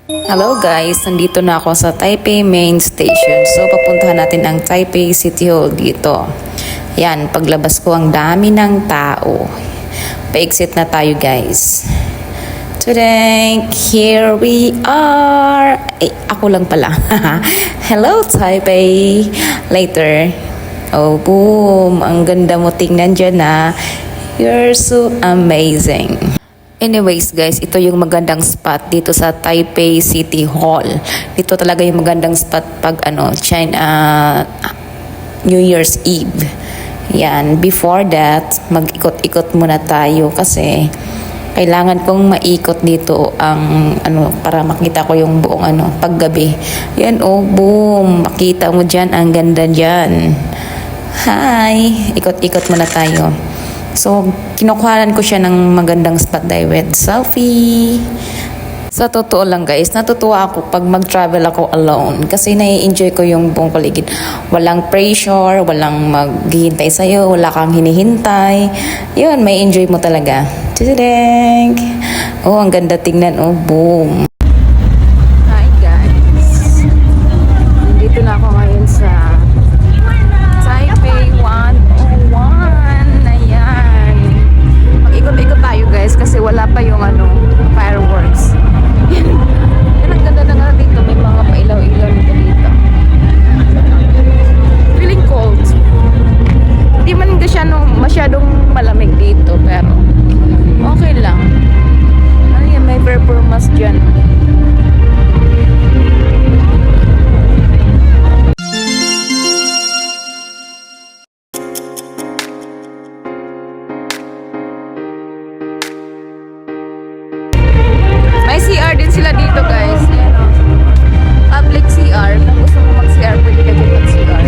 Hello guys, nandito na ako sa Taipei Main Station. So papuntahan natin ang Taipei City Hall dito. Yan, paglabas ko ang dami ng tao. Pa-exit na tayo guys. Today, here we are. Ay, ako lang pala. Hello Taipei. Later. Oh boom, ang ganda mo tingnan dyan na. You're so amazing. Anyways guys, ito yung magandang spot dito sa Taipei City Hall. Dito talaga yung magandang spot pag New Year's Eve. Yan, before that, mag-ikot-ikot muna tayo kasi kailangan kong maikot dito ang para makita ko yung buong paggabi. Yan oh, boom. Makita mo diyan, ang ganda diyan. Hi, ikot-ikot muna tayo. So, kinukuhanan ko siya ng magandang spot dahil with selfie. Sa totoo lang guys, natutuwa ako pag mag-travel ako alone kasi nai-enjoy ko yung buong paligid. Walang pressure, walang maghihintay sa'yo, wala kang hinihintay. Yun, may enjoy mo talaga. Tadadang! Oh, ang ganda tingnan. Oh, boom! Hi guys! Dito na ako ngayon sa Taipei 101. Ikot-ikot tayo guys kasi wala pa yung fireworks. Yan ang ganda na nga dito. May mga pailaw-ilaw dito. Feeling cold. Hindi man masyadong malamig dito pero okay lang. Ano yan, may performance dyan. May CR din sila dito guys. Ayan, oh. Public CR. Kung gusto mo mag-CR, pwede ka din mag-CR.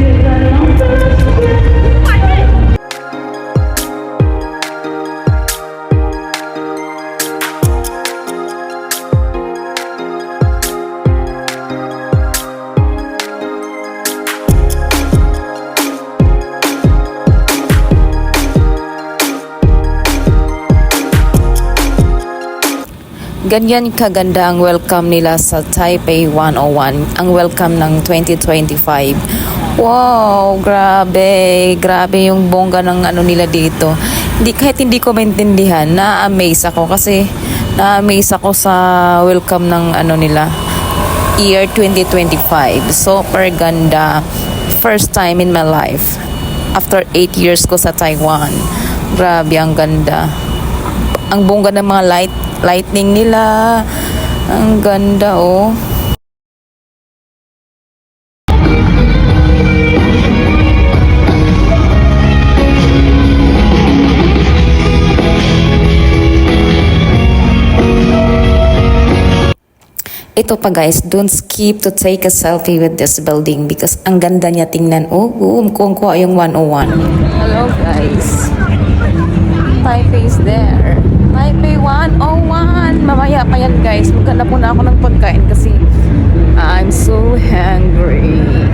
Ganyan kaganda ang welcome nila sa Taipei 101. Ang welcome ng 2025. Wow, grabe. Grabe yung bongga ng nila dito. Kahit hindi ko maintindihan, na-amaze ako kasi na-amaze ako sa welcome ng nila. Year 2025. Super ganda. First time in my life. After 8 years ko sa Taiwan. Grabe, ang ganda. Ang bongga ng mga lightning nila. Ang ganda oh. Ito pa guys, don't skip to take a selfie with this building because ang ganda niya tingnan. Oh, boom, kuha yung 101. Hello guys. Taipei is there. Taipei 101. Mamaya pa yan guys. Maghanap muna ako ng pagkain kasi I'm so hungry.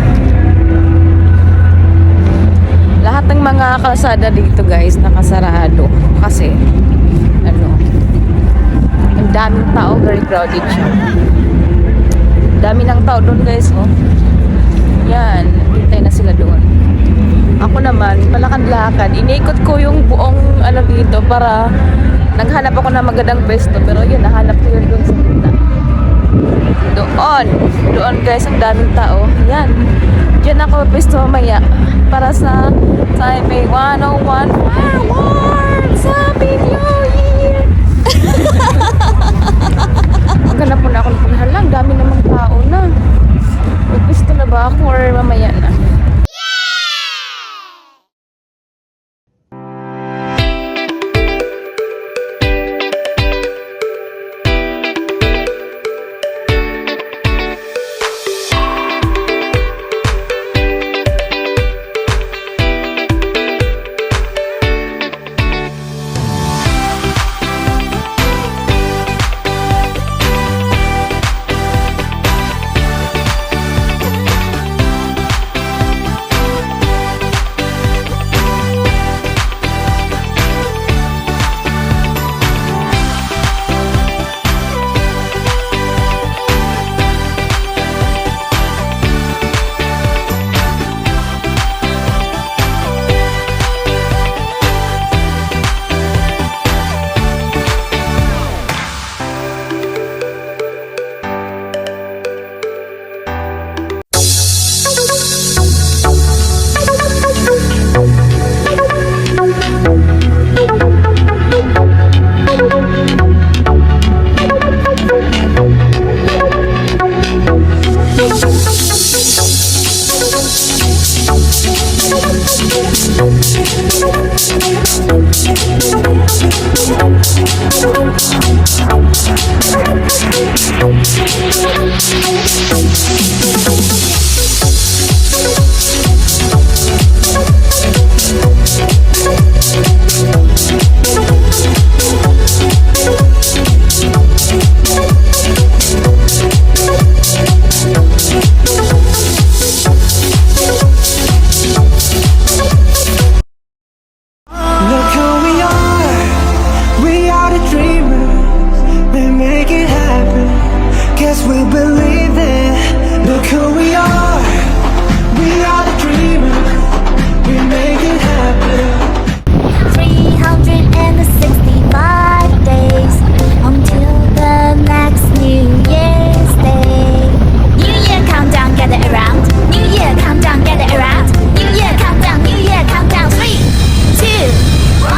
Lahat ng mga kalsada dito guys nakasarado kasi ang daming tao, very crowded siya. Dami ng tao doon guys oh. Yan, hintay na sila doon. Ako naman, palakad-lakad. Inikot ko yung buong dito para naghanap ako ng magandang pwesto. Pero yun, nahanap ko yun doon sa gitna. Doon guys, ang daming tao. Yan. Diyan ako pwesto mamaya para sa Taipei 101 fireworks. Happy New Year! Maghanap muna ako ng paghalang. Dami namang tao na. May pwesto na ba ako or mamaya na? we make it happen. Guess we believe it. Look who we are the dreamers. We make it happen. 365 days until the next New Year's Day. New Year countdown, get it around. New Year countdown, get it around. New Year countdown, New Year countdown. 3, 2, 1.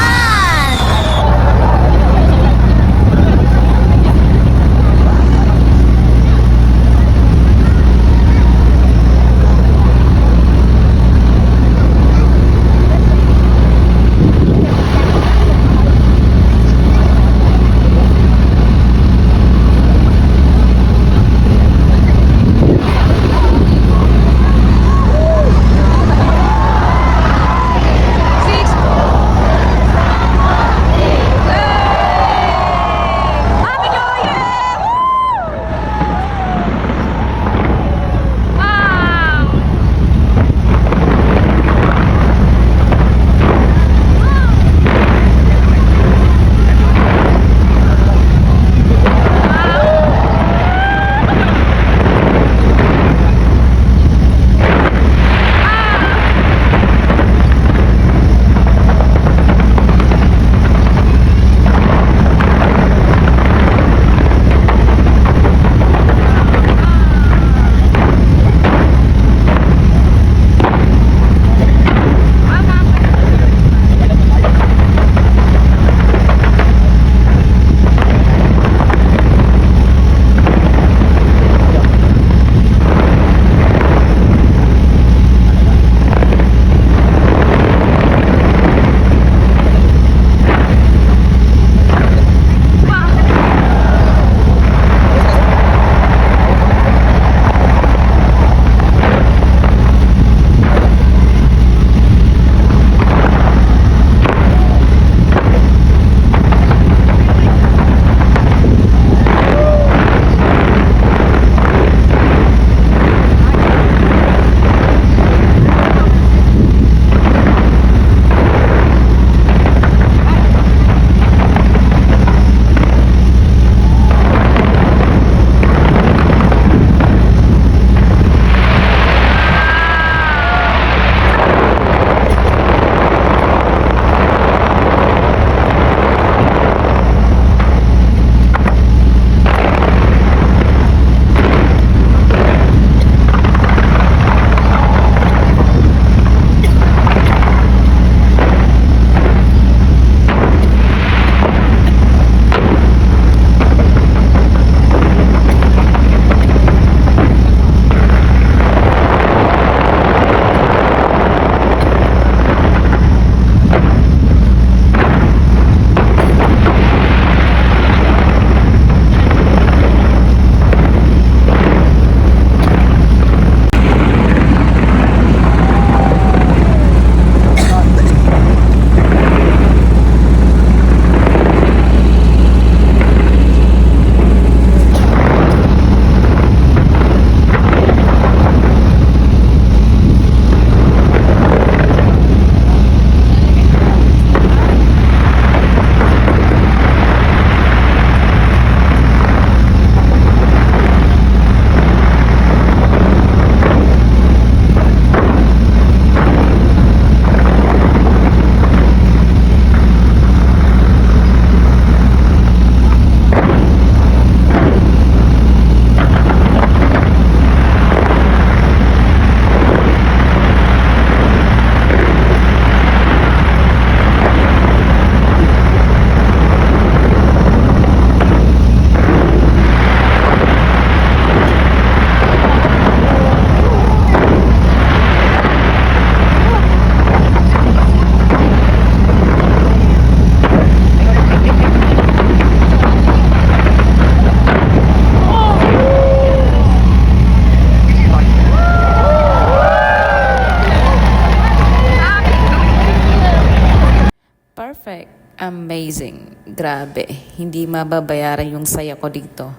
Perfect. Amazing. Grabe. Hindi mababayaran yung saya ko dito.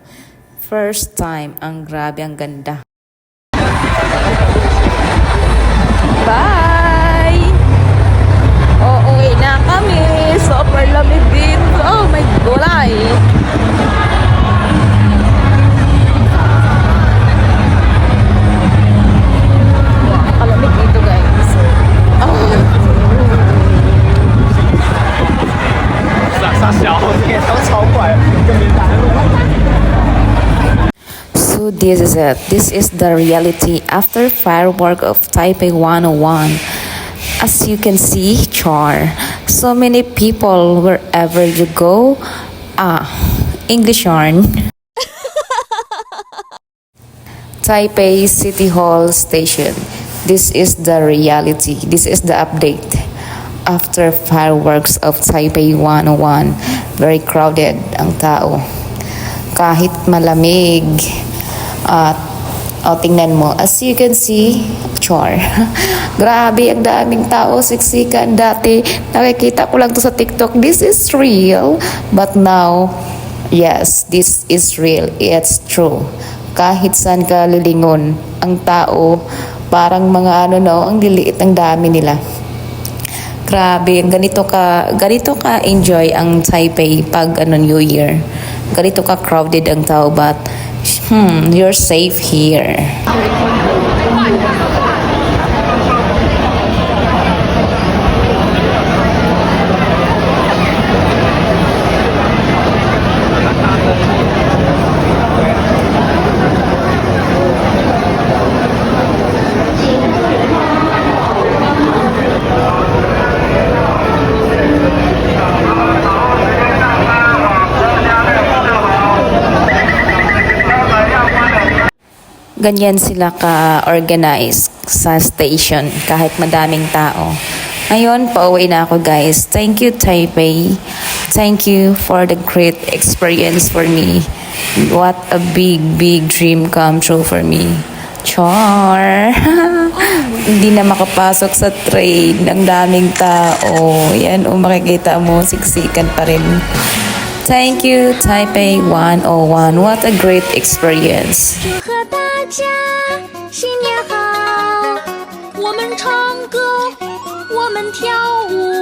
First time. Ang grabe, ang ganda. Bye! Uuwi na kami. Super lamig dito. Oh my gulay. So this is it. This is the reality after firework of Taipei 101. As you can see, Char, so many people wherever you go. English yarn. Taipei City Hall Station. This is the reality. This is the update. After fireworks of Taipei 101, very crowded ang tao. Kahit malamig, tingnan mo. As you can see, Char. Grabe, ang daming tao, siksikan. Dati, nakikita ko lang to sa TikTok. This is real. But now, yes, this is real. It's true. Kahit saan ka lilingon, ang tao, parang mga ang liliit, ang dami nila. Grabe, ganito ka enjoy ang Taipei pag New Year. Ganito ka crowded ang tao, but you're safe here. Ganyan sila ka-organize sa station kahit madaming tao. Ngayon, pauwi na ako guys. Thank you Taipei. Thank you for the great experience for me. What a big dream come true for me. Char! Hindi na makapasok sa train. Ang daming tao. Yan, makikita mo, siksikan pa rin. Thank you Taipei 101. What a great experience. 祝贺大家新年好！我们唱歌，我们跳舞。